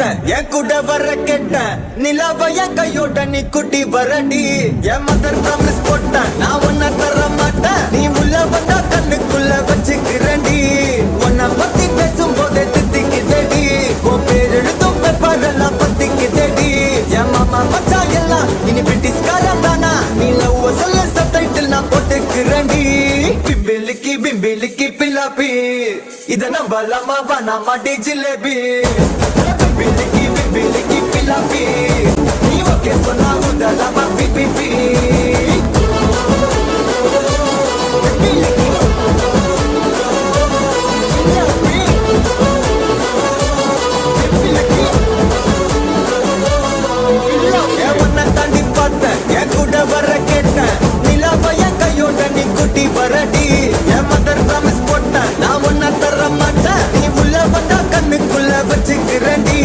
பார்த்தேன் என் கூட வர கேட்டேன் நிலாவ என் கையோட நீ குட்டி வரடி என் மதர் ப்ராமிஸ் போட்டேன் நான் உன்னை தர மாட்டேன் நீ உள்ள வந்தா கண்ணுக்குள்ள வச்சுக்கிறேன்டி உன்னை பத்தி பேசும்போதே தித்திக்குதேடி உன் பேர் எழுதும் பேப்பரெல்லாம் பத்திக்குதேடி என் மாமா மச்சா எல்லாம் இனி பிரிட்டிஷ்காரன் தானா நீ லவ் சொல்ல சப்டைட்டில் நான் போட்டுக்கிறேன்டி பிம்பிலிக்கி பிம்பிலிக்கி பில்லாப்பி இத நம்பலாமா வேணாமா டி ஜிலேபி பிம்பிலிக்கி பிம்பிலிக்கி பில்லாப்பி நீ ஓகே சொன்னா உதலாமா பிபிபி வரடி என் மதர் ப்ராமிஸ் போட்டேன் நான் உன்னை தர மாட்டேன் நீ உள்ள வந்தா கண்ணுக்குள்ள வச்சுக்கிறேன்டி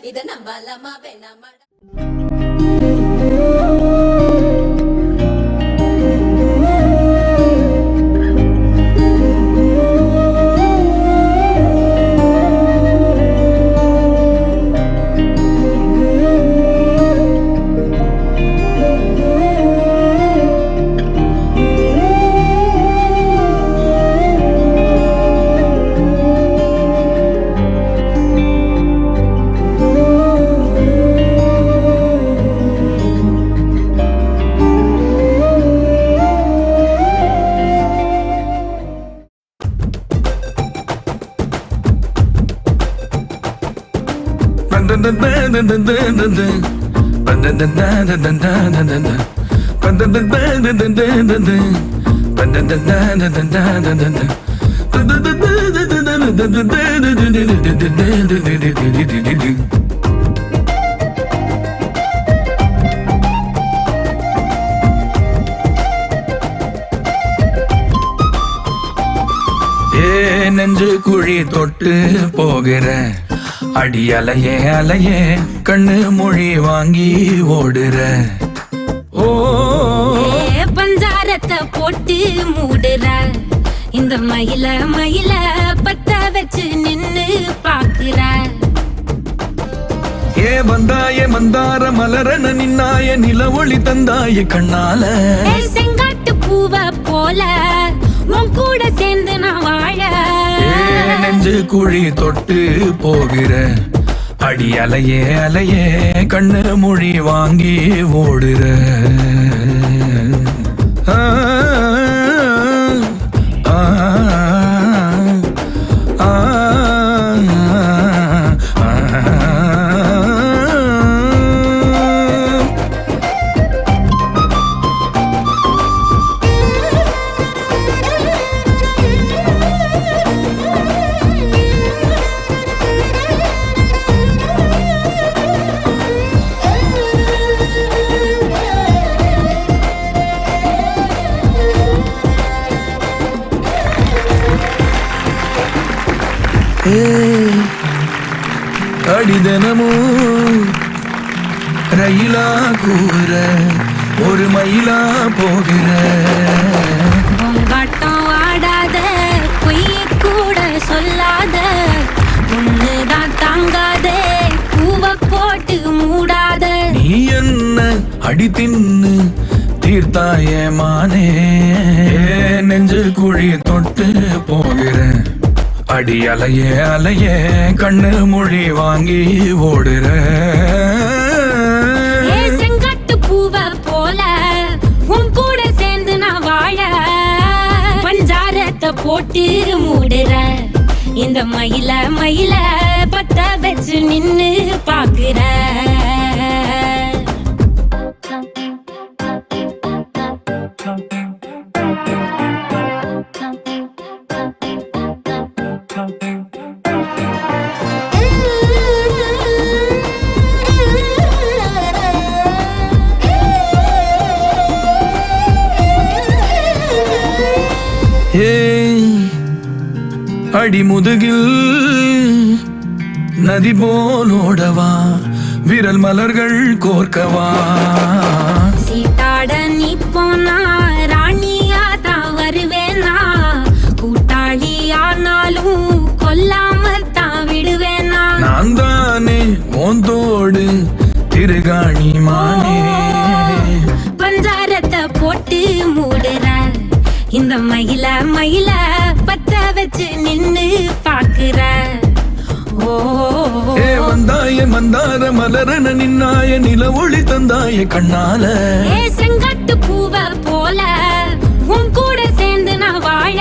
இத நம்பலாமா வேணாமா நெஞ்சு குழி தொட்டு போகிற அடி அலையே அலையே கண்ணு மொழி வாங்கி ஓடுற ஓ பஞ்சாரத்தை போட்டு மூடுற இந்த மயில மயில பத்த வச்சு நின்னு பாக்குற ஏ வந்தாய மந்தார மலரன நின்னாய நில ஒளி தந்தாய கண்ணால செங்காட்டு பூவ போல உன் கூட சேர்ந்து நான் வாழ நெஞ்சு குழி தொட்டு போகிற அடி அலையே அலையே கண்ணு மொழி வாங்கி ஓடுற அடிதனமும் ரயிலா கூற ஒரு மயிலா போகிற பொங்காட்டம் ஆடாத பொய்ய கூட சொல்லாத ஒண்ணுதான் தாங்காதே பூவ போட்டு மூடாத நீ என்ன அடி தின்னு தீர்த்தாய மானே நெஞ்சு குழி தொட்டு போகிறேன் அடி அலைய அலைய கண்ணு மொழி வாங்கி ஓடுற செங்காட்டு பூவ போல உன் கூட சேர்ந்து நான் வாழ பஞ்சாரத்தை போட்டு மூடுற இந்த மயில மயில பத்த வச்சு நின்னு பாக்குற அடி முதுகில் நதி போலோடவா விரல் மலர்கள் கோர்க்கவா சீட்டாட நீ போனா ராணியா தான் வருவேனா கூட்டாளி ஆனாலும் கொல்லாம தான் விடுவேனா நான் தானே ஓந்தோடு திருகாணி மானே பஞ்சாரத்தை போட்டு மூடுற இந்த மயில மயில பத்த வச்சு நின்னு பாக்குற வந்தாய மந்தார மலரன நின்னாய நில ஒளி தந்தாய கண்ணால செங்காட்டு பூவ போல உன் கூட சேர்ந்து நான் வாழ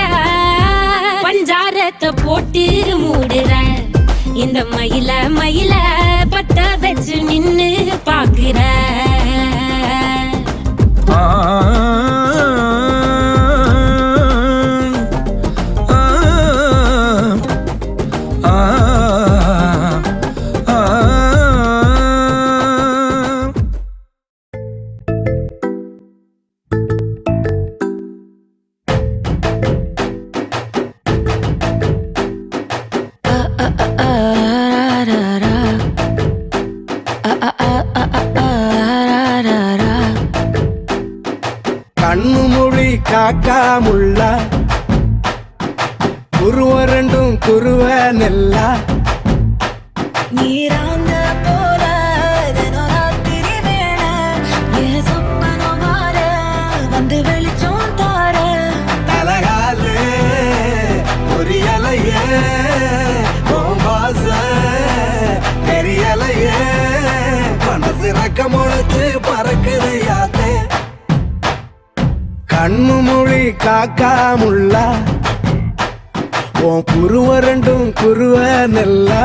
பஞ்சாரத்தை போட்டு மூடுற இந்த மயில மயில பத்த வச்சு நின்னு பாக்குற கண்ணு மொழி காக்காமுள்ள குருவ ரெண்டும் குருவ நெல்லா நீராந்த போல தினராத்திரி வேள என் சொப்பனம் மாற வந்து வெளிச்சம் தார தலகாலே பொரியலையே பாச பெரியலையே மனசு ரக்க முளைச்சு பறக்குதையாத்தே கண்ணு மொழி காக்காமுள்ள உன் குருவ ரெண்டும் குருவ நெல்லா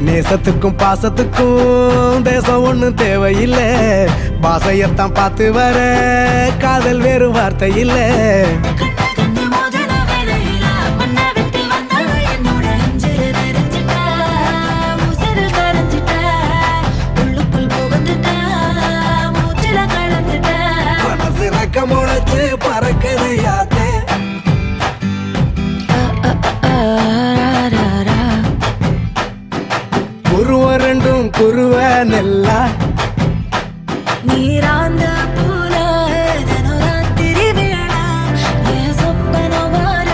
நேசத்துக்கும் பாசத்துக்கும் தேசம் ஒண்ணு தேவையில்லை பாசையத்தான் பார்த்து வர காதல் வேறு வார்த்தை இல்லை கண்ணு மோதிர வேளையில மண்ணை விட்டு வந்தவ என்னோட நெஞ்சில நிறைஞ்சிட்ட உசிரில் கரைஞ்சிட்ட உள்ளுக்குள் புகுந்துட்ட மூச்சில கலந்துட்ட மனசு ரக்க முளைச்சு பறக்குதையாத்தே குருவ ரெண்டும் குருவ நெல்லா நீராந்த போல தினராத்திரி வேள என் சொப்பனம் மாற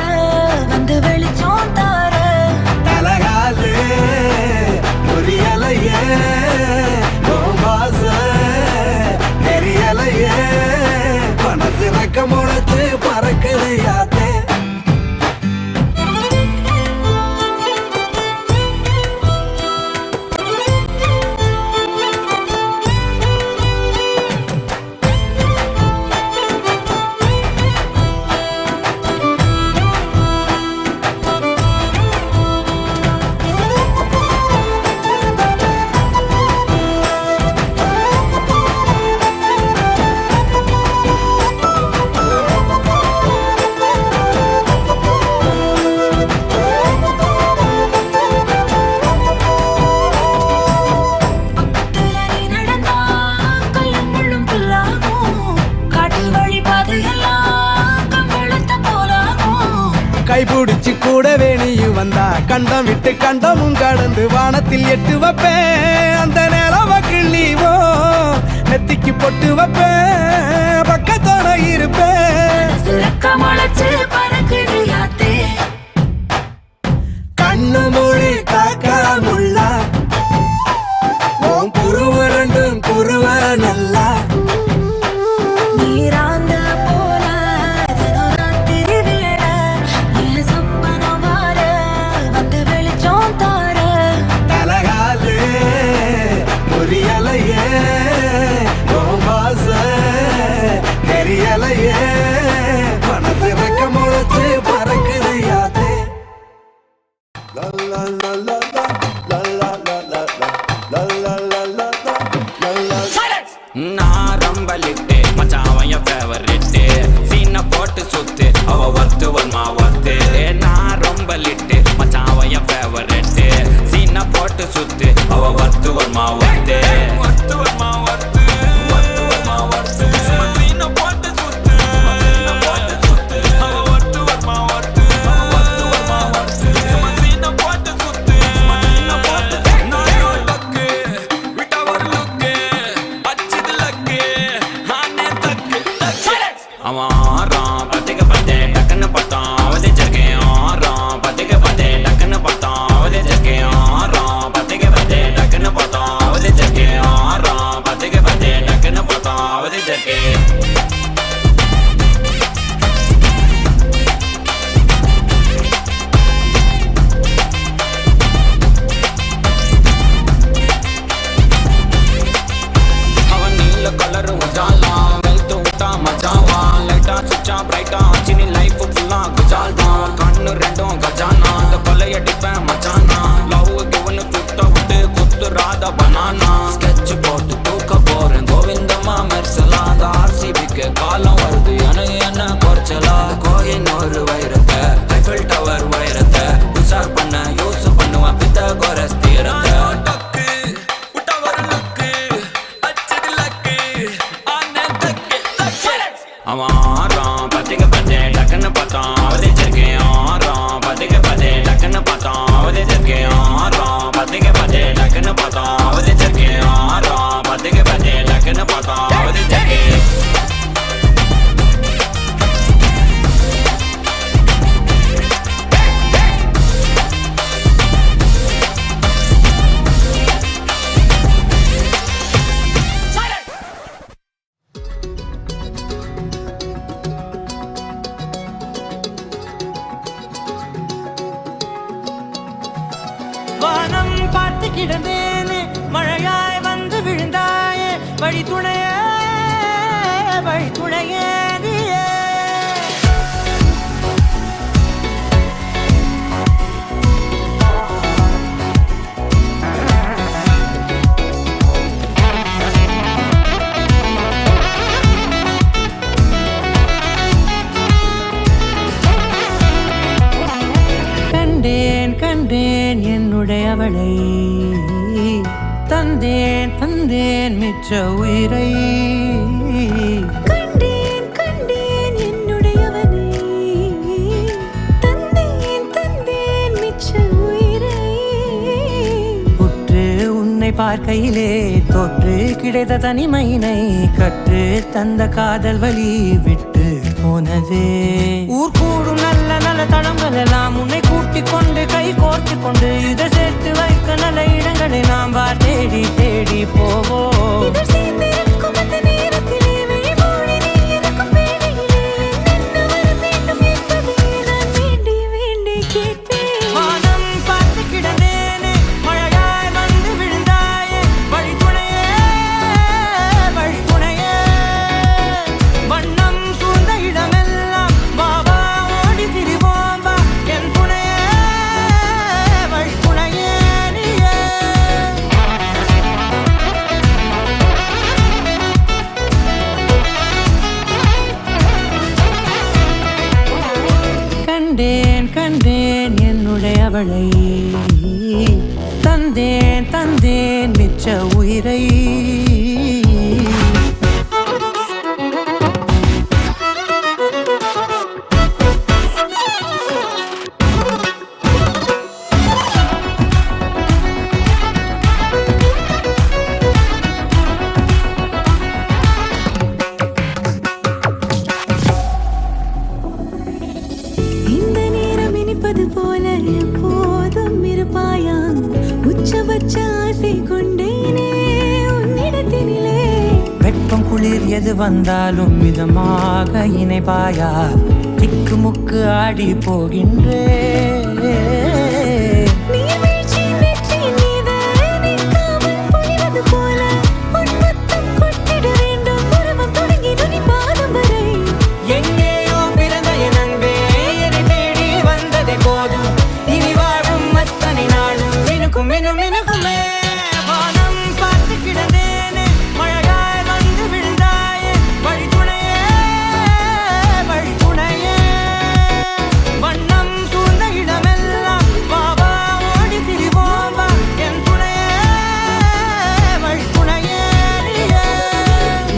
வந்து வெளிச்சம் தார தலகாலே பொரியலையே பாச பெரியலையே மனசு ரக்க முளைச்சு பறக்குதையாத்தே கைபிடிச்சு கூட வேணியும் வந்தா கண்டம் விட்டு கண்டமும் கடந்து வானத்தில் எட்டு வைப்பேன் அந்த நிலவ கிள்ளிவோ நெத்திக்கு பொட்டு வைப்பேன் பக்கத்தோட இருப்பேன் முளைச்சு பறக்குது யாத்தே கண்ணு மொழி காக்கா முள்ளா உன் புருவ ரெண்டும் குருவ நல்லா நீராந்த போல ராத்திரி வேளை என் சொப்பனம் வார வந்து வெளிச்சம் தார தலகாலே புரியலையே பாச தெரியலையே மனசு வைக்க முளைச்சு பறக்குது யாத்தே நான் ரொம்ப லிட்டு மச்சான் என் ஃபேவரிட்டு சீனை போட்டு சுத்து அவ ஒர்த்து வருமா ஒர்த்து நான் ரொம்ப லிட்டு மச்சான் என் ஃபேவரிட்டு சீனை போட்டு சுத்து அவ ஒர்த்து வருமா ஒர்த்து ஒர்த்து வருமா ஒர்த்து ஒர்த்து வருமா ஒர்த்து சீனை போட்டு சுத்து சீனை போட்டு சுத்து அவ ஒர்த்து வருமா ஒர்த்து ஒர்த்து வருமா ஒர்த்து சீனை போட்டு சுத்து சீனை போட்டு நானோ டக்கு விட்டா ஒரு லுக்கு அச்சது லக்கு ஆனே தக்கு அவன் ஆறான் பத்துக்கு பத்து டக்குன்னு பார்த்தான் அவதிச்சிருக்கேன் ஆறான் பத்துக்கு பத்து டக்குன்னு பார்த்தான் அவதிச்சிருக்கேன் ஆறான் பத்துக்கு பத்து டக்குன்னு பார்த்தான் அவதிச்சிருக்கேன் ஆறான் பத்துக்கு பத்து டக்குன்னு பார்த்தான் அவதிச்சிருக்கேன் அவன் நீல கலரு உஜாலாம் வெல்த்து விட்டா மஜாவா லைட்டா சுச்சா பிரைட்டா ஆச்சினி லைஃப் ஃபுல்லா குஜால் தான் கண்ணு ரெண்டும் கஜானா அந்த கொலையடிப்பேன் மச்சானா லவ் கிவனு சுட்ட விட்டு குத்துறாத பனானா ஸ்கெட்ச் போட்டு தூக்க போறேன் கோவிந்தம்மா மெர்சலா அந்த ஆர்சிபிக்கு காலம் வருது எனக்கு என்ன குறைச்சலா கோயின் ஒரு வைரத்தை ஐஃபில் டவர் வைரத்தை உஷார் பண்ண யூஸ் பண்ணுவேன் பித்த கோரஸ் தீரத்தை அவன் ஆறான் பத்துக்கு பத்து டக்குன்னு பார்த்தான் அவதிச்சிருக்கேன் ஆறான் பத்துக்கு பத்து டக்குன்னு பார்த்தான் அவதிச்சிருக்கேன் ஆறான் பத்துக்கு பத்து டக்குன்னு பார்த்தான் அவதிச்சிருக்கேன் ஆறான் பத்துக்கு பத்து டக்குன்னு பார்த்தான் அவதிச்சிருக்கேன் வானம் பார்த்து கிடந்தேனே மழையாய் வந்து விழுந்தாயே வழி துணையே நீயே கண்டேன் கண்டேன் என்னுடையவளை தந்தேன் தந்தேன் மிச்ச உயிரை கண்டேன் கண்டேன் என்னுடையவனை தந்தேன் தந்தேன் மிச்ச உயிரை உற்று உன்னை பார்க்கையிலே தொற்று கிடைத்த தனிமையினை கற்று தந்த காதல் வழி விட்டு போனதே ஊர் கூடும் நல்ல நல்ல தளங்கள் எல்லாம் உன்னை கூட்டிக் கொண்டு கை கோர்த்து கொண்டு இதை சேர்த்து வைக்க நல்ல இடங்களை நாம் தேடி தேடி போவோம் இதழ் சேர்ந்திருக்கும் அந்த நேரத்திலே விழிமூடி நீ இருக்கும் வேளையிலே என்ன வர வேண்டும் என்பதை நான் வேண்டி வேண்டி கேட்பேன் வானம் பார்த்து கிடந்தேனே மழையாய் வந்து விழுந்தாயே வழி துணையே வண்ணம் சூழ்ந்த இடமெல்லாம் பாபா ஓடி திரிவோம் வா என் துணையே வழி துணையே நீயே கண்டேன் கண்டேன் என்னுடையவளை தந்தேன் தந்தேன் மிச்ச உயிரை இருப்பாயா உச்சபட்ச ஆசை கொண்டேனே உன்னிடத்தினிலே வெப்பம் குளிர் எது வந்தாலும் மிதமாக இணைப்பாயா திக்கு முக்கு ஆடி போகின்றே நீர்வீழ்ச்சி நெற்றியின் மீது நிற்காமல் பொழிவது போல உன் முத்தம் கொட்டிட வேண்டும் பருவம் தொடங்கி நுனி பாதம் வரை எங்கேயோ பிறந்த என் அன்பே என்னை தேடி வந்ததே போதும் இனி வாழும் அத்தனை நாளும் மினுக்கும் மினும் மினுக்குமே வானம் பார்த்து கிடந்தேனே மழையாய் வந்து விழுந்தாயே வழி துணையே வண்ணம் சூழ்ந்த இடமெல்லாம் வாவா ஓடி திரிவோம் வா என் துணையே வழி துணையே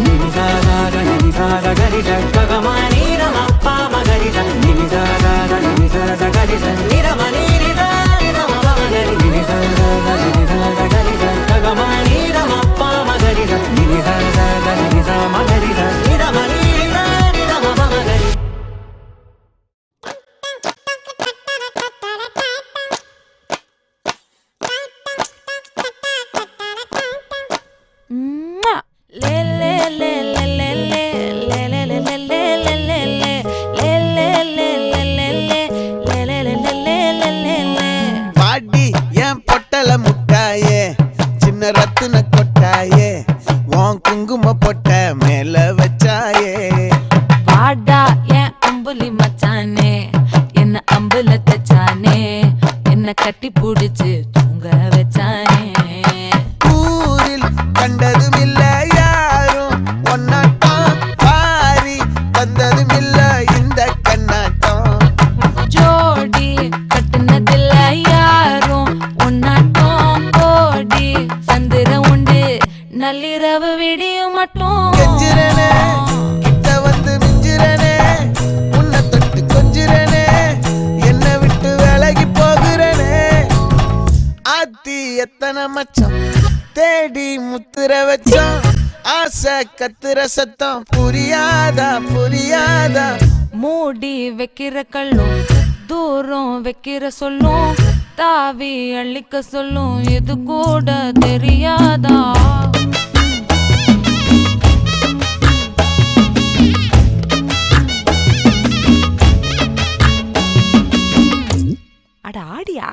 நினிசாக நினிசாக கரிச ககமானி ரமப்பா மகரிச நினிசாக நினிசாக கரிச நிரமணி நிதா நிரமப மகரி நினிசாக நினிசாக கரிச ககமானி ரமப்பா மகரிச நினிசாக நினிசா மகரிச நிரமணி நிதா நிரமப மகரி பாடி என் பொட்டல முட்டாயே சின்ன ரத்தின கொட்டாயே உன் குங்கும பொட்ட மேல வச்சாயே வாடா என் அம்புலி மச்சானே என்ன அம்புல தச்சானே என்ன கட்டி புடிச்சு தூங்க வச்சானே ஊரில் கண்டதும் இல்ல யாரும் ஒன்னாட்டம் பாரி தந்ததும் இல்ல இந்த கண்ணாட்டம் ஜோடி கட்டுனதில்ல யாரும் உன்னாட்டம் கோடி சந்திர உண்டு நள்ளிரவு விடியும் மட்டும் கெஞ்சிரனே கிட்ட வந்து மிஞ்சிரனே உன்னை தொட்டு கொஞ்சிரனே என்னை விட்டு விலகி போகிறனே ஆத்தி எத்தனை மச்சம் தேடி முத்துற வச்சோம் ஆசை கத்துற சத்தம் புரியாதா புரியாதா மூடி வைக்கிற கல்லும் தூரம் வைக்கிற சொல்லும் தாவி அள்ளிக்க சொல்லும் இது கூட தெரியாதா அட ஆடியா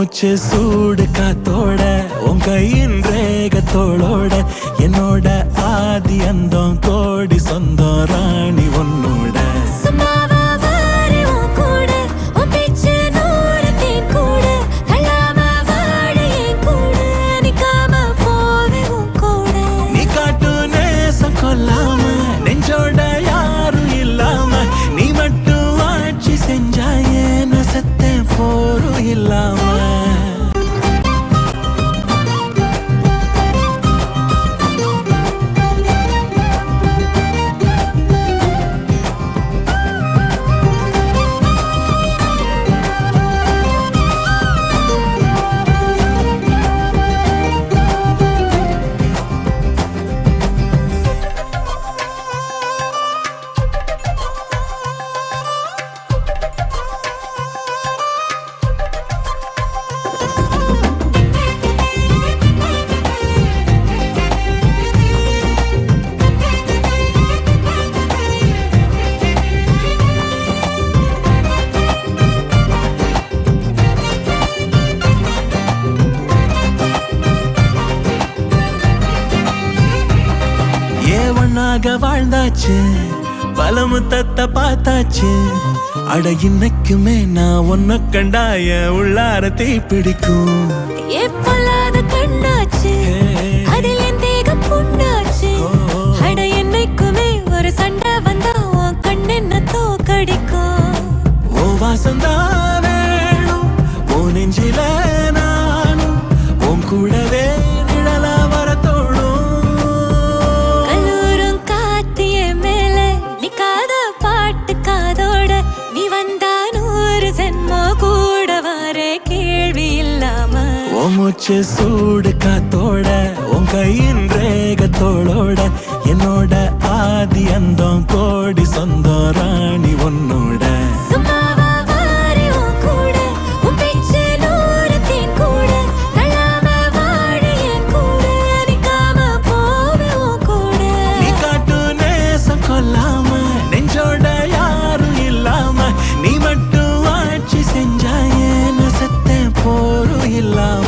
மூச்சு சூடு காத்தோட உன் கையின் ரேகத்தோளோட என்னோட ஆதி அந்தம் கோடி சொந்தம் ராணி உன்னோட சும்மாவா வாரி உன் கூட உன் பேச்சு நூறு தேன் கூட கல்லாம வாழ என் கூட நிக்காம போவே உன் கூட நீ காட்டு நேசம் கொல்லாம நெஞ்சோட யாரும் இல்லாம நீ மட்டும் ஆட்சி செஞ்சாயே நசத்தேன் போரும் இல்லாம ஒன்னாக வாழ்ந்தாச்சு பல முத்தத்தை பார்த்தாச்சு அட இன்னைக்குமே நான் ஒன்ன கண்டாய உள்ளார தீ பிடிக்கும் எப்பொல்லாத கண்ணாச்சு அதில் என் தேகம் புண்ணாச்சு அட என்னைக்குமே ஒரு சண்டை வந்தா உன் கண்ணென்ன தோக்கடிக்கும் ஓ வாசந்தான் வேணும் ஓ நெஞ்சில நானும் உன் கூடவே நிழலா வர தோணும் கல்லூரும் காத்திய மேல நிக்காத பாட்டு காதோட நீ வந்தா 100 ஜென்மோ கூட வர கேள்வி இல்லாம ஓ மூச்சு சூடு காத்தோட உன் கையின் ரேகத்தோளோட என்னோட ஆதி அந்தம் கோடி சொந்தம் ராணி உன்னோட சும்மாவா வாரி உன் கூட உன் பேச்சு நூறு தேன் கூட கல்லாம வாழ என் கூட நிக்காம போவே உன் கூட நீ காட்டு நேசம் கொல்லாம நெஞ்சோட யாரும் இல்லாம நீ மட்டும் ஆட்சி செஞ்சாயே நசத்தேன் போரும் இல்லாம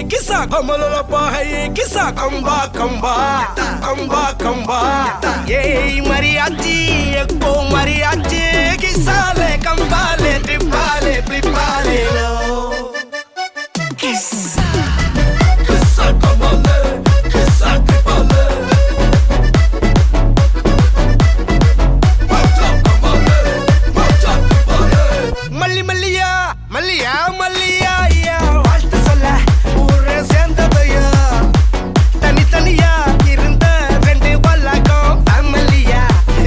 किसा कमलपा है किसा कंबा कंबा कंबा कंबा ये मरियाची एको मरियाची किसाले कंबाले ट्रिपाले प्लिपाले लो किसा किसा कंबाले किसा ट्रिपाले मल्ली मल्लिया मल्लिया मल्लिया வாழ்த்து சொல்ல ஊரே சேர்ந்ததையா தனி தனியா இருந்த ரெண்டு வல்லகம் ஃபேமிலியா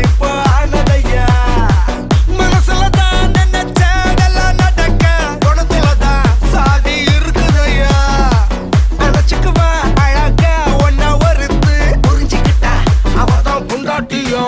இப்போ ஆனதையா மனசுல தான் நினைச்சதெல்லாம் நடக்க குணத்துல தான் சாதி இருக்குதையா நினைச்சுக்குவா அழக ஒன்னா ஒருத்து புரிஞ்சுக்கிட்டா அவதான் புண்டாட்டியா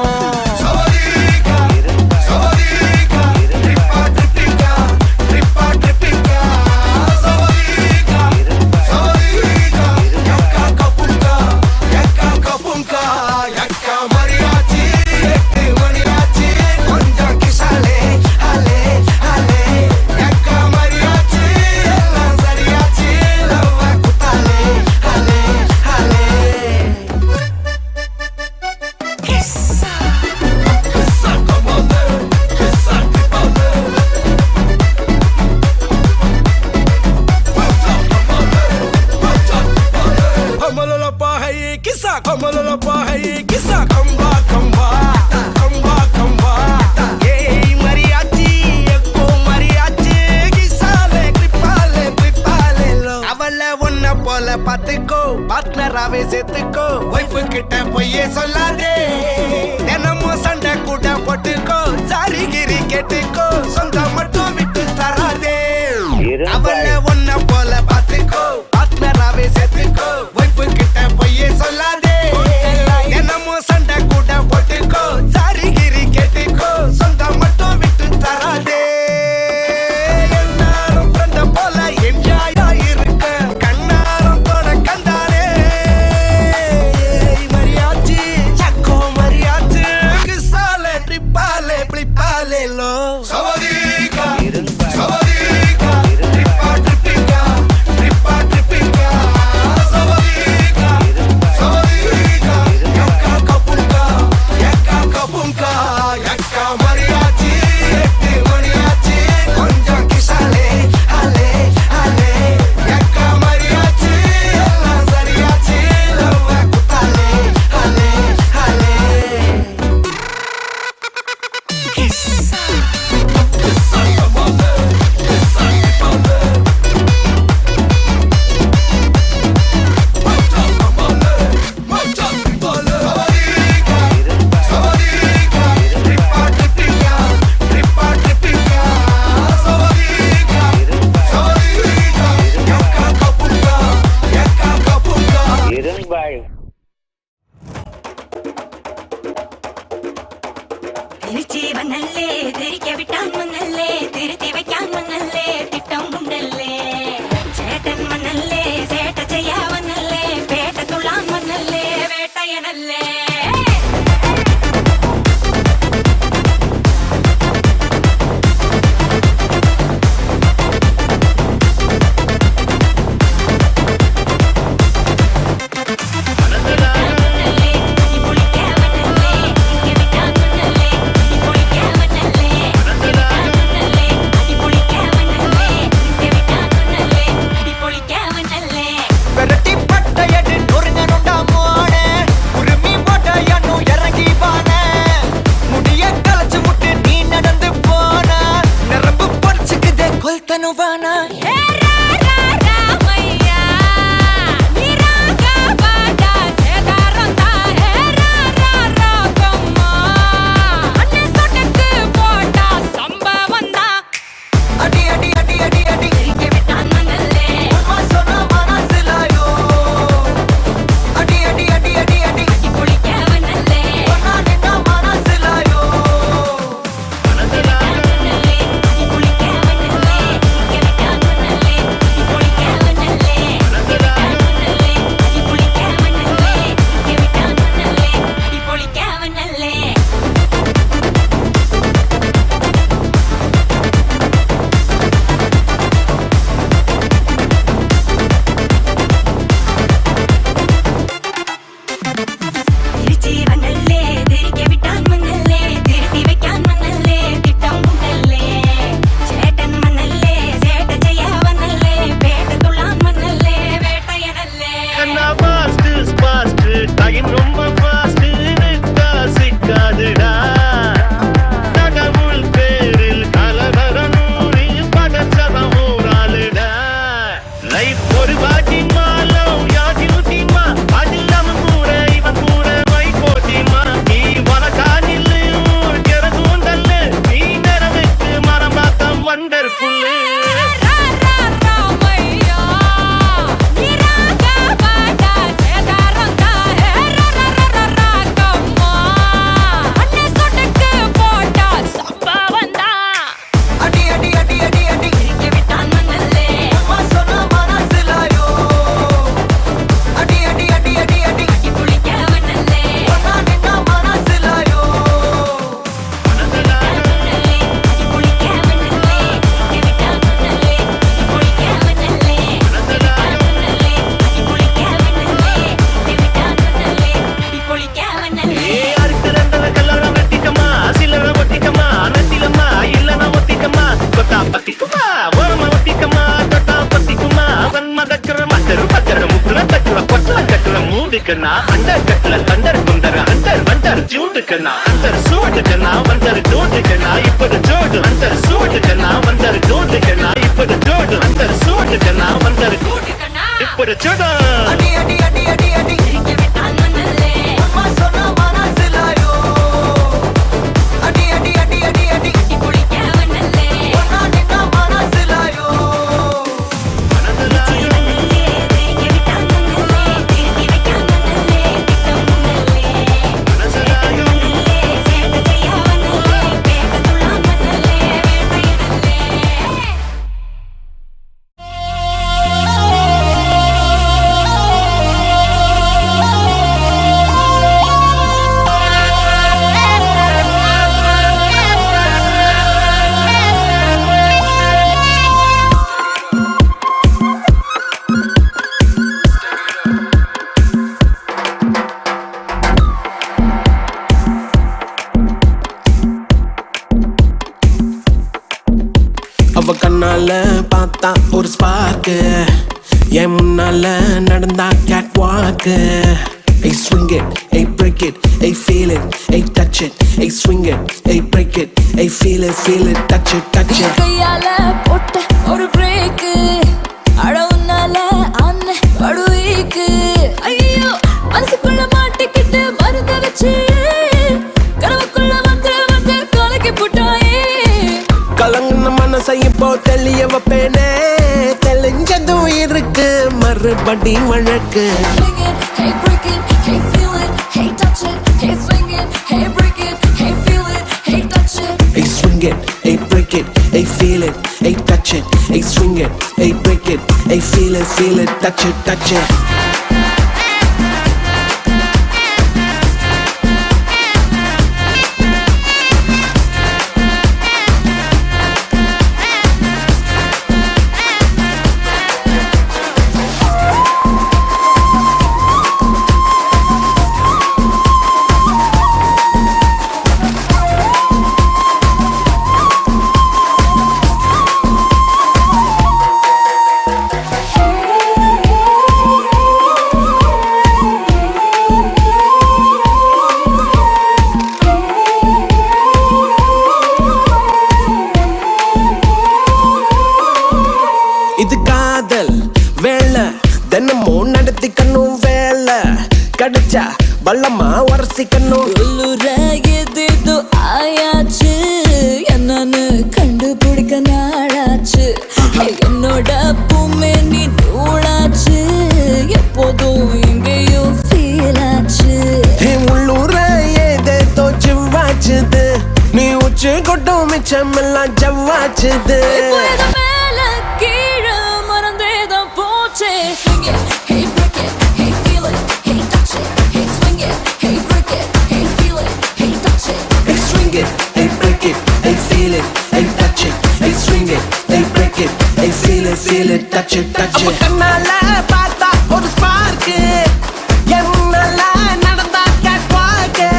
कमलपा है किसा कंबा कंबा कंबा कंबा ये मरियाची एको मरियाची किसाले क्रिपाले क्रिपाले लो அவளை ஒன்ன போல பாத்துக்கோ பார்ட்னராவே சேர்த்துக்கோ வைஃப் கிட்ட பொய்யே சொல்லாதே தினமும் சண்டை கூட போட்டுக்கோ சாரி கிரி கேட்டுக்கோ சொந்தம் மட்டும் விட்டு தராதே அவளை ஒன்ன போல பாத்துக்கோ பார்ட்னராவே சேர்த்துக்கோ வைஃப் கிட்ட பொய்யே சொல்லாதே சண்டை கூட போட்டுக்கோ சாரி கிரி கேட்டுக்கோ சொந்தம் மட்டும் விட்டு தராதே எல்லாரும் ஃப்ரெண்ட போல என்ஜாயா இருக்க கண்ணாரம் போல கண்டாரே மரியாச்சி சக்கோ மரியாச்சி கிசாலே ட்ரிப்பாலே பிளிப்பாலே லோ சவதிகா சவதிகா ட்ரிப்பா ட்ரிப்பிகா ட்ரிப்பா ட்ரிப்பிகா சவதிகா சவதிகா Kabunka, yakka mariachi, etti mariachi, konjam kisale, hale, hale, yakka mariachi, ella sariachi, love kutale, hale, hale. Kissa, kissa kamale, kissa kamale. Macha kamale, macha kamale. Trichy வந்தல்லே திரிக்க விட்டான் மன்னல்லே திருத்தி வைக்கான் மன்னல்லே திட்டம் உண்டல்லே சேட்டன் மன்னல்லே சேட்ட செய்ய வந்தல்லே பேட்ட துளான் மன்னல்லே வேட்டையனல்லே Novana. Get it down, புல்லு அடி அடி அடி அடி அடி திருக்கி விட்டான் மண்ணல்லே அம்மா சொன்ன மனசிலாயோ அடி அடி அடி அடி அடி அடி புளிக்க மண்ணல்லே ஒன்னா நின்னா மனசிலாயோ மண்ணல்லே அடி புளிக்க மண்ணல்லே திருக்கி விட்டான் மண்ணல்லே அடி புளிக்க மண்ணல்லே மண்ணல்லே அடி புளிக்க மண்ணல்லே திருக்கி விட்டான் மண்ணல்லே அடி புளிக்க மண்ணல்லே யாருக்கு ரெண்டரை கல்லறம் வெட்டிக்கமா சில்லற ஒட்டிக்கமா நட்டிலம்மா இல்லனா ஒட்டிக்கமா கொத்தா பத்திக்குமா ஓரமா ஒட்டிக்கமா தொட்டா பத்திக்குமா மதக்கிற மத்தரு பத்தர முக்குல தக்குல பொட்டல கட்டுல மூடிக்கனா அண்டர் கட்டுல தண்டர் குந்தர அண்டர் வண்டர் ஜூட்டுக்கனா அண்டர் சூட்டுக்கனா வண்டர் டூட்டுக்கனா இப்பது ஜோடு அண்டர் சூட்டுக்கனா வண்டர் டூட்டுக்கனா இப்பது ஜோடு அண்டர் சூட்டுக்கனா வண்டர் கூட்டுக்கண்ணா இப்பது ஜோடு அடி அடி அடி அடி அடி திருக்கி விட்டான் மண்ணல்லே அம்மா சொன்ன மனசிலாயோ அடி அடி அடி அடி அடி அடி புளிக்க மண்ணல்லே ஒன்னா நின்னா மனசிலாயோ மண்ணல்லே திருக்கி விட்டான் மண்ணல்லே திருத்தி வைக்கான் மண்ணல்லே திட்டம் மண்ணல்லே மண்ணல்லே சேட்ட செய்ய மண்ணல்லே பேட்ட துள்ளான் மண்ணல்லே வேட்டையனல்லே அவ கண்ணால பார்த்தா ஒரு ஸ்பார்க்கு என் முன்னால நடந்தா கேட் வாக்கு Hey swing it, hey break it, hey feel it, hey touch it, hey swing it, hey break it, hey feel it, touch it, touch it. கையால போட்ட ஒரு பிரேக் அடவுனால அண்ணன் படுவீக்கு ஐயோ மனசுக்குள்ள மாட்டிக்கிட்டு மருந்த வச்சு கனவுக்குள்ள வந்து வந்து கலக்கி போட்டாயே கலங்குன மனசை இப்போ தெளிய வைப்பேனே தெளிஞ்சதும் இருக்கு மறுபடி வழக்கு Swing it, hey break it, hey feel it, hey touch it, hey swing it, hey break it, hey feel it, hey touch it. Hey swing it, hey break it, hey feel it, hey touch it, hey swing it, hey break it, hey feel it, touch it, touch it. இது காதல் வேலை தினமும் நடத்திக்கணும் வேலை கிடைச்சா பள்ளமா உரசிக்கணும் உள்ளுர எதேதோ ஆயாச்சு என்னன்னு கண்டுபிடிக்க நாளாச்சு என்னோட பூமே நீ நூலாச்சு எப்போதும் எங்கேயோ ஃபீல் ஆச்சு உள்ளூர ஏதேதோ ஜிவ்வாச்சுது நீ உச்சி கொட்டும் மிச்சமெல்லாம் ஜவ்வாச்சுது இப்போ இது மேல கீழே மறந்தேதான் போச்சே Swing it, hey break it, hey feel it, hey touch it, hey swing it, hey break it, hey feel it, hey touch it. Hey swing it, hey break it, hey feel it, hey touch it, hey swing it, hey break it, hey feel it, touch it, touch it. கண்ணால பார்த்தா ஒரு spark என் முன்னால நடந்தா gate வாக்கு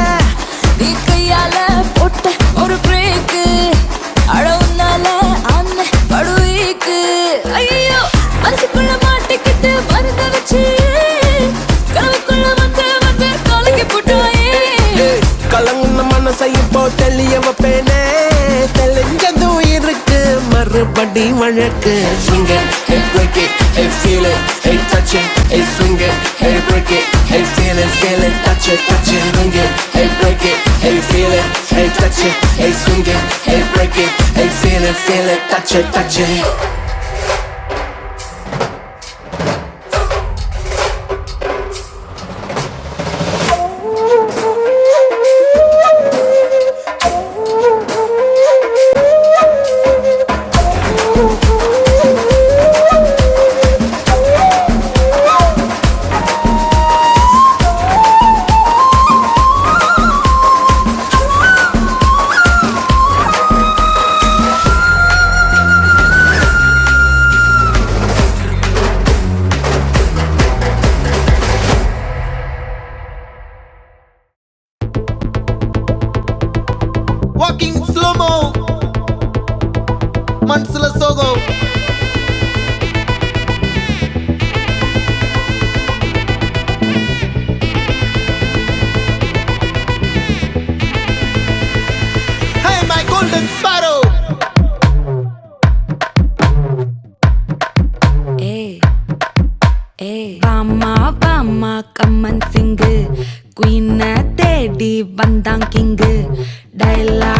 நீ கையால போட்ட ஒரு பிரேக் அடவுனால அண்ணன் படுவீக்கு ஐயோ மனசுக்குள்ள மாட்டிக்கிட்டு மருந்த வச்சு கனவுக்குள்ள வந்து வந்து கலக்கி போட்டாயே கலங்குன மனசை இப்போ தெளிய வைப்பேனே தெளிஞ்சதும் இருக்கு மறு படி வழக்கு swing it, hey break it, hey feel it, hey touch it, hey swing it, hey break it, hey feel it, touch it, swing it, hey break it, hey feel it, hey touch it, hey swing it, hey break it, hey feel it, touch it. Walking slow-mo Mansala Sogo Hey my golden sparrow வாமா கம்மன் சிங்கு குயின தேடி வந்தான் king டைலா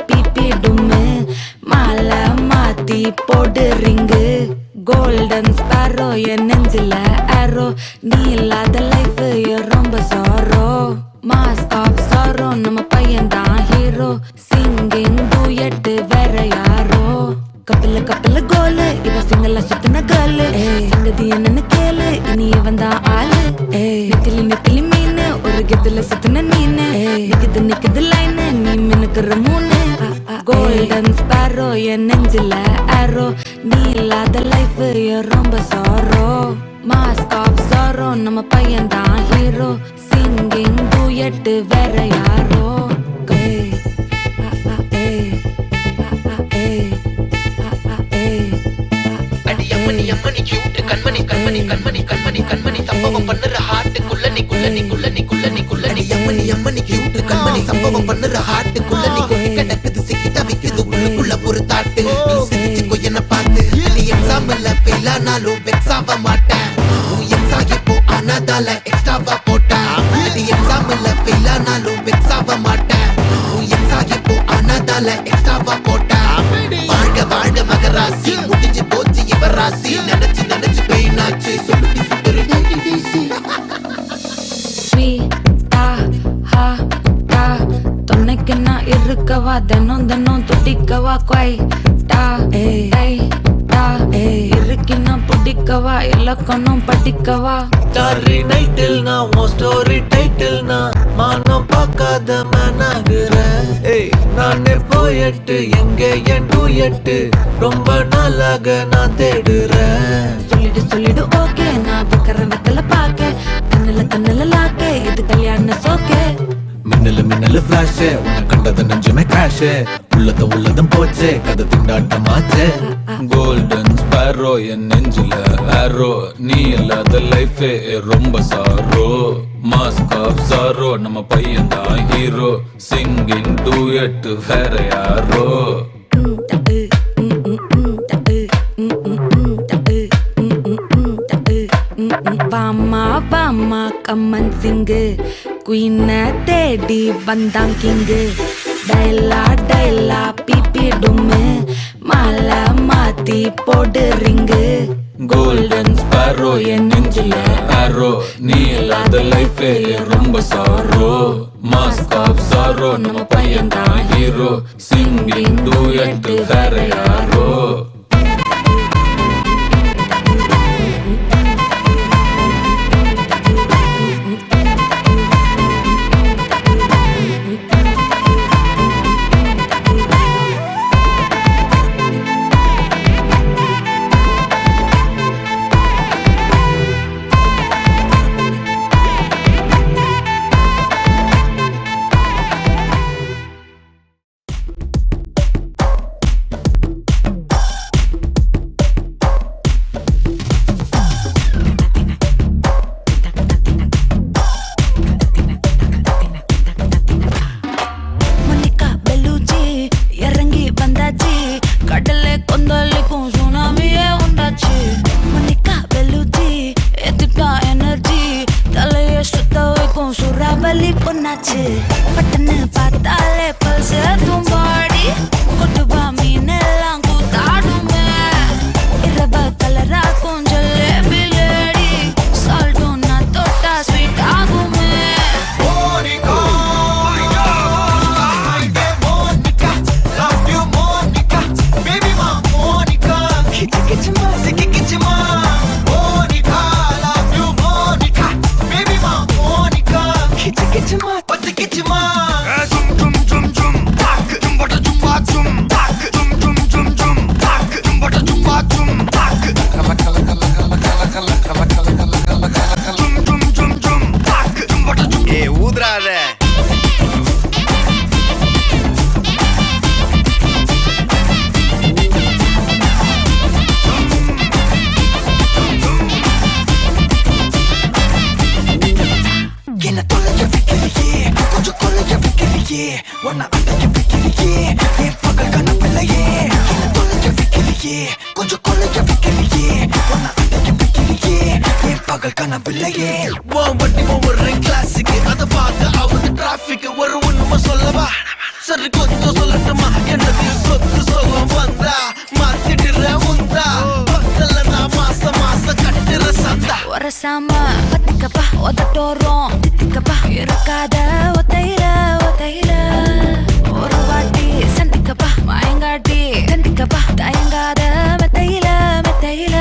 BP டும்மு மாலை மாத்தி போடு ring golden sparrow என் நெஞ்சில ஆரோ நீ இல்லாத life ரொம்ப சாரோ மாஸ்க் ஆஃப் சாரோ நம்ம பையன் தான் ஹீரோ சிங்கிங் டூயட் வேற யாரோ கப்பல கோலு இவ சிங்கல்ல சுத்தின கேளு சங்கதி என்னன்னு கேளு இனி வந்தா ஆளு நெத்திலி மீனு ஒரு கெத்துல சுத்தின நீனு நிக்குது லைனு நீ மினுக்குற மூணு கோல்டன் ஸ்பாரோ என் நெஞ்சில ஆரோ நீ இல்லாத லைஃப் ரொம்ப சாரோ மாஸ்க் ஆஃப் சாரோ நம்ம பையன் தான் ஹீரோ சிங்கிங் டூயட் வேற யாரோ அம்மணி கியூட் கண்மணி சம்பவம் பண்ணுற ஹார்ட்டுக்குள்ள நீ அம்மணி கியூட் கண்மணி சம்பவம் பண்ணுற ஹார்ட்டுக்குள்ள நீ கொட்டி கிடக்குது சிக்கி தவிக்குது உள்ளுக்குள்ள ஒரு தாட்டு நீ சிரிச்சுக்கோ என்ன பார்த்து நீ எக்ஸாம்ல ஃபெயில் ஆனாலும் வெக்ஸ் ஆக மாட்டேன் உன் எக்ஸா இப்போ ஆனதால எக்ஸ்ட்ராவா போட்டேன் நீ எக்ஸாம்ல ஃபெயில் ஆனாலும் வெக்ஸ் ஆக மாட்டேன் உன் எக்ஸா இப்போ ஆனதால எக்ஸ்ட்ராவா போட்டேன் வாழ்க மகராசி முடிஞ்சு போச்சு இவ ராசி நினைச்சு பெயினாச்சு சொல்லுடி சுத்தரு தொன்னைக்கு நான் இருக்கவா தினம் துடிக்கவா இருக்கினா பிடிக்கவா இலக்கணம் படிக்கவா ஸ்டாரி நைட்டில் நான் உன் ஸ்டோரி டைட்டில் நான் மானம் பார்க்காத மேனாகிறேன் நானே போயட்டு எங்க என் டூயட்டு ரொம்ப நாளாக நான் தேடுறேன் சொல்லிடு ஓகே நான் வைக்கிற வெத்தல பாக்க கண்ணுல லாக்க இது கல்யாண சோக்கே மின்னலு ஃபிளாஷ் உன்னை கண்டது நெஞ்சுமே கிராஷ் உள்ளதும் போச்சே கதை திண்டாட்டமாச்சே கோல்டன் ஸ்பாரோ என் நெஞ்சில ஆரோ நீ இல்லாத லைஃபே ரொம்ப சாரோ மாஸ்க் ஆஃப் சாரோ நம்ம பையன் தான் ஹீரோ சிங்கிங் டூயட் வேற யாரோ வாமா கம்மன் சிங்கு குயின தேடி வந்தான் கிங்கு டைலா பிபி டும்மு மாலை மாத்தி போடு ரிங்கு கோல்டன் ஸ்பாரோ என் நெஞ்சில ஆரோ நீ இல்லாத லைஃபே ரொம்ப சாரோ மாஸ்க் ஆஃப் சாரோ நம்ம பையன் தான் ஹீரோ சிங்கிங் டூயட் வேற யாரோ ஆச்சு பட்டுன்னு பார்த்தாலே பல்ஸ் தும்பாடி கொட்டுபா மீன் எல்லாம் கூத்தாடுமே இரவ கலரா கொஞ்சம் லேடி சால்ட்டும் நான் தொட்டா ஸ்வீட் ஆகுமே ஊதுறாத என்ன தொலைய வைக்கிறியே கொஞ்சம் கொலைய வைக்கிறியே உன்னை அடைய வைக்கிறியே என் பகல் கனப்பில்லையே என்ன தொலைய வைக்கிறியே கொஞ்சம் கொலைய வைக்கிறியே உன்னை அடைய வைக்கிறியே என் பகல் கனப்பில்லையே வண்டி ஒவ்வொரு கிளாஸுக்கு அதை பார்க்க ஆகுது டிராபிக் ஒரு உண்மை சொல்லவா சரி கொஞ்சம் சொல்லட்டுமா என்னது சொத்து சொல்லம் வந்தா மாத்திடுற உந்தா பக்கத்துல நான் மாசம் கட்டுற சந்தா ஒரசாம பத்திக்கப்பா ஒதட்டோரம் தித்திக்கப்பா இருக்காத ஒத்தையில ஒரு வாட்டி சந்திக்கப்பா மயங்காட்டி கண்டிக்கப்பா தயங்காத மெத்தையில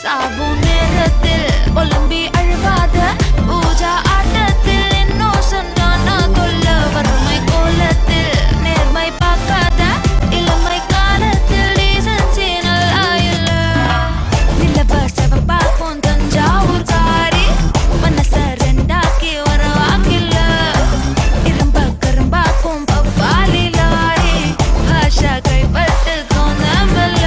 சாபும் நேரத்தில் ஒலம்பி அழுவாத பூஜா ஆட்டத்தில் இன்னும் சொன்னானா கொல்ல வறுமை கோலத்தில் நேர்மை பார்க்காத இளமை காலத்தில் டீசன்சி நல்லா இல்ல நிலவ செவப்பாக்கும் தஞ்சாவூர் காரி மனச ரெண்டாக்கி வர வாக்கில்ல இரும்ப கரும்பாக்கும் பப்பாலி லாரி பாஷா கைப்பட்டு கொந்தமல்ல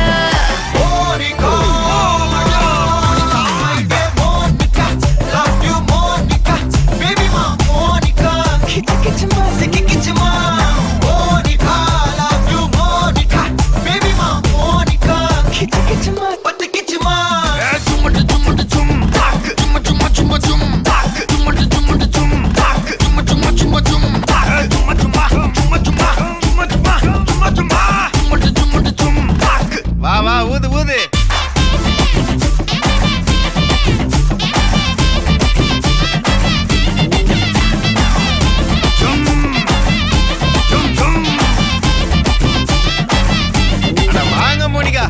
வா வா ஊது ஊது வாங்க மோனிகா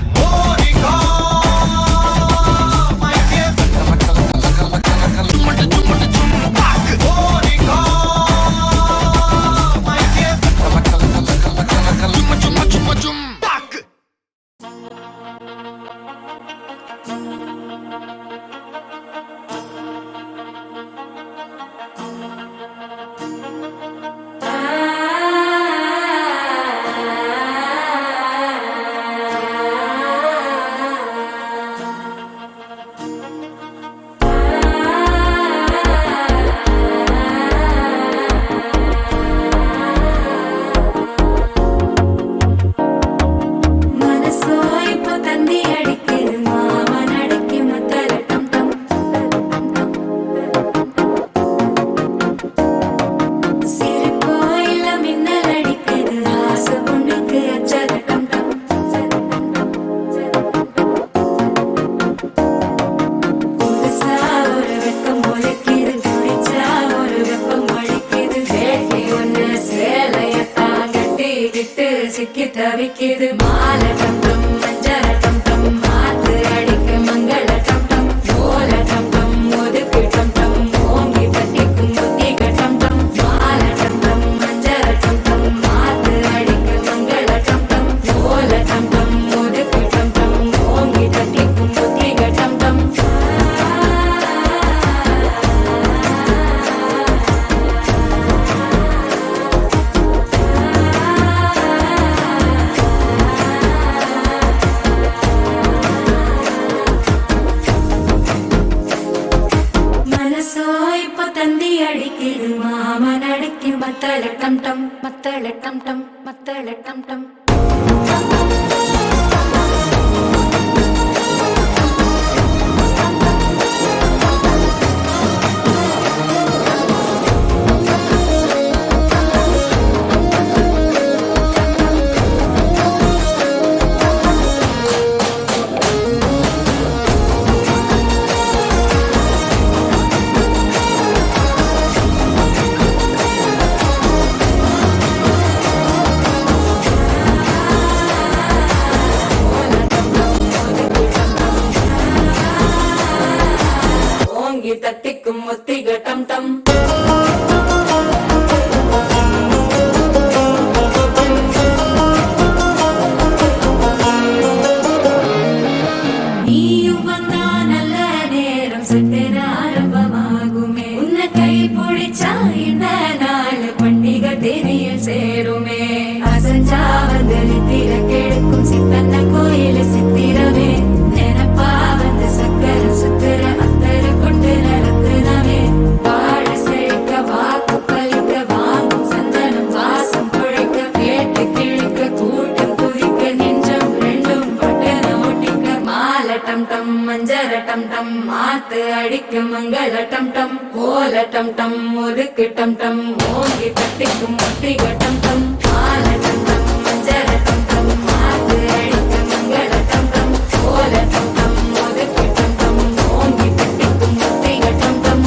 மனசோ இப்போ தந்தி அடிக்குது மாமன் அடக்கி முத்தல டம் டம் சிரிப்போ இல்ல மின்னல் அடிக்குது ஆசை பொண்ணுக்கு அச்சத டம் டம் புதுசா ஒரு வெக்கம் முளைக்குது குடிச்சா ஒரு வெப்பம் அடிக்குது வேட்டி ஒண்ணு சேலையத்தான் கட்டிக்கிட்டு சிக்கி தவிக்குது மாலை டம் டம் மஞ்சள் டம் டம் மாத்து அடிக்க மங்கள டம் டம் ஓல டம் டம் ஒதுக்கு டம் டம் ஓங்கி தட்டிக்கும் புத்திக டம் டம் மாலை டம் டம் மஞ்சள் டம் டம் மாத்து அடிக்க மங்கள டம் டம் ஓல டம் டம் ஒதுக்கு டம் டம் ஓங்கி தட்டிக்கும் புத்திக டம் டம் மனசோ இப்போ தந்தி அடிக்குது மாமன் அடிக்கி மத்தள டம் டம் மத்தள டம் டம் மத்தள டம் டம் ஓங்கி தட்டிக்கும் ஒத்திக டம் டம் நீயும் வந்தா நல்ல நேரம் சட்டென ஆரம்பமாகுமே உன்னை கை பிடிச்சா இந்த நாள் பண்டிகை தேனியில் சேருமே அசஞ்சா வந்து நித்திர கெடுக்கும் சித்தன்ன கோயில சித்திரமே நினப்பா வந்து சக்கர சுத்திர அத்தர கொண்டு நடத்துனவே வாழ செழிக்க வாக்கு பலிக்க வாங்கும் சந்தனம் வாசம் குழைக்க கேட்டு கிழிக்க கூட்டம் குதிக்க நெஞ்சம் ரெண்டும் பட்டன ஓட்டிக்க மால டம் டம் மஞ்சர டம் டம் மாத்து அடிக்க மங்கள டம் டம் ஓல டம் டம் ஒதுக்கு டம் டம் ஓங்கி தட்டிக்கும் ஒத்திக டம் டம் மால டம் டம் மஞ்சர டம் டம் மாத்து அடிக்க மங்கள டம் டம் ஓல டம் டம் ஒதுக்கு டம் டம் ஓங்கி தட்டிக்கும் ஒத்திக டம் டம்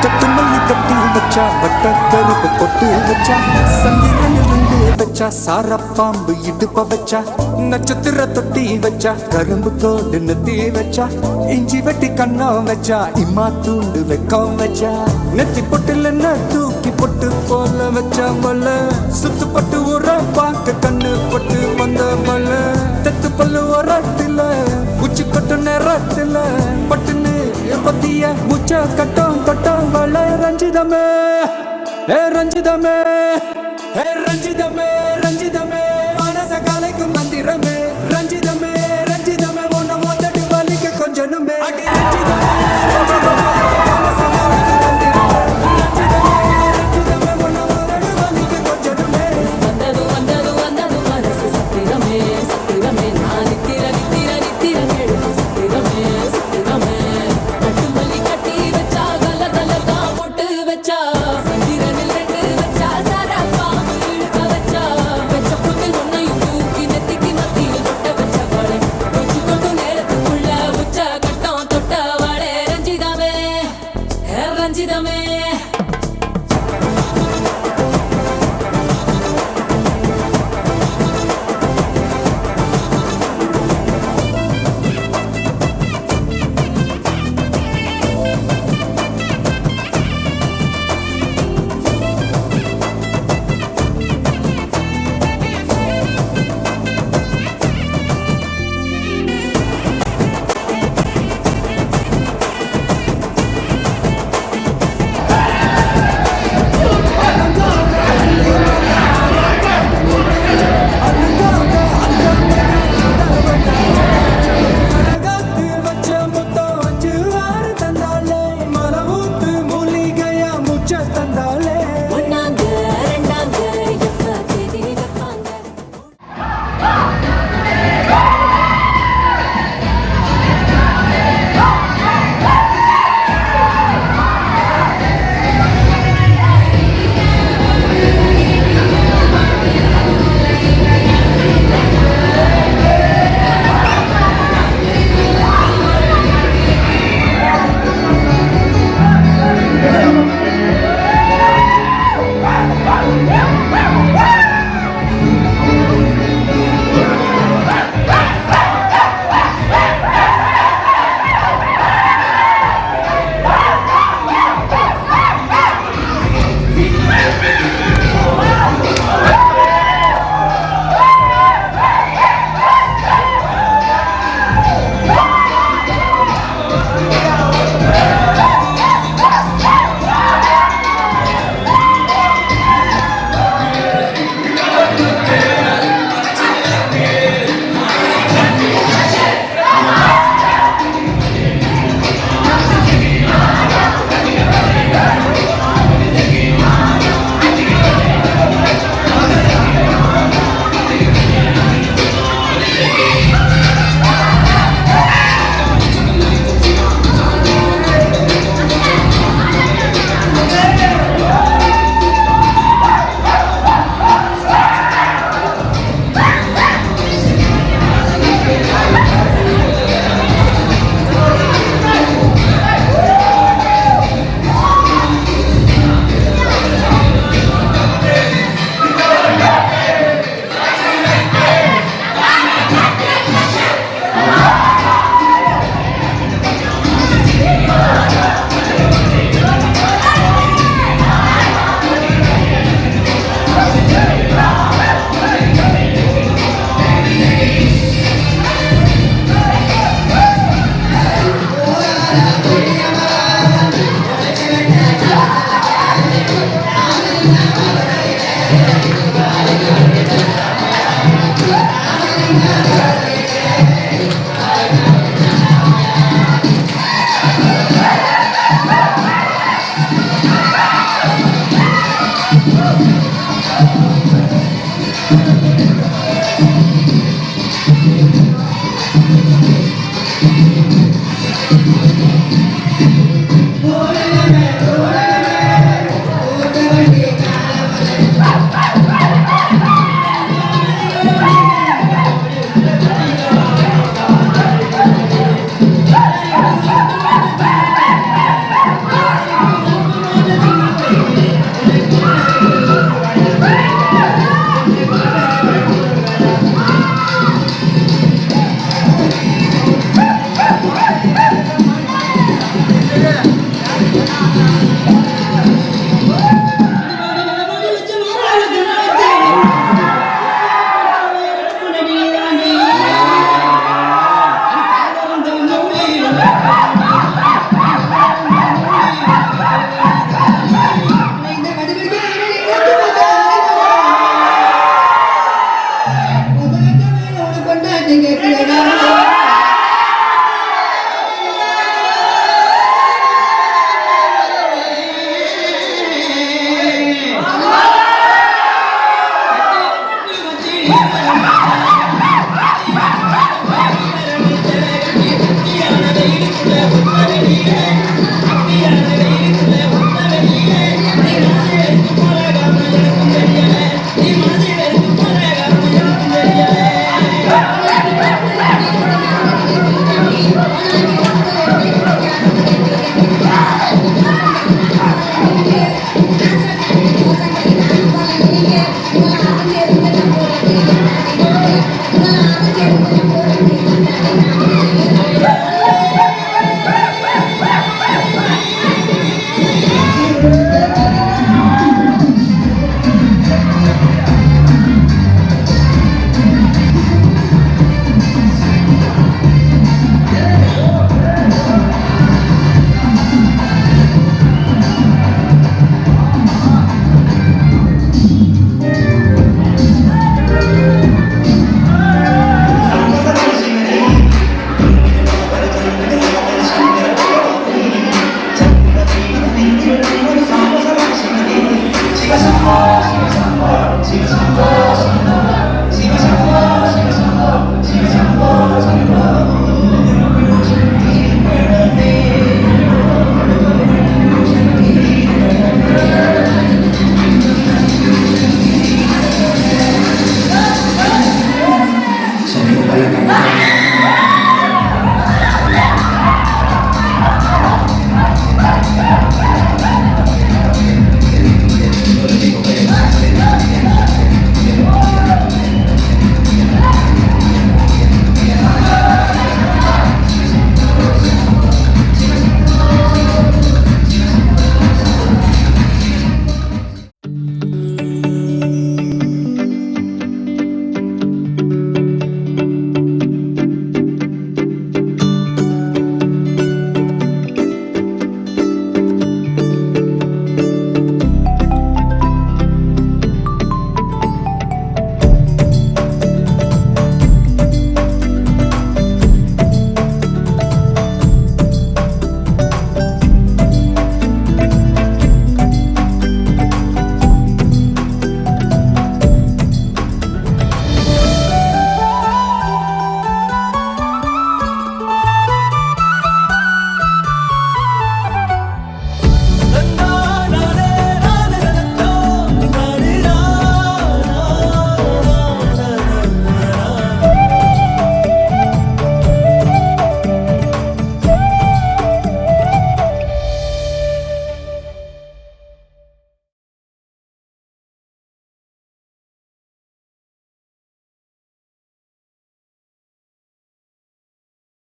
கட்டுமல்லி கட்டி வச்சா வட்ட கருப்பு பொட்டு வச்சா சந்திரன் இருந்து வச்சா சாரப்பாம்பு இடுப்ப வச்சா நட்சத்திர தொட்டி வச்சா கரும்பு தோடு நெத்தி வச்சா இஞ்சி வெட்டி கண்ணம் வச்சா இம்மா தூண்டு வெக்கம் வச்சா நெத்தி பொட்டுல தூக்கி பொட்டு போல வச்சா மல்ல சுத்து பட்டு உர பார்க்க கண்ணு பொட்டு வந்த மல்ல தெத்து பல்லு உரத்துல உச்சி கொட்டு நேரத்துல பட்டுன்னு பத்திய முச்ச கட்டம் கட்டம் வள ரஞ்சிதமே ஏ ரஞ்சிதமே ஏ ரஞ்சிதமே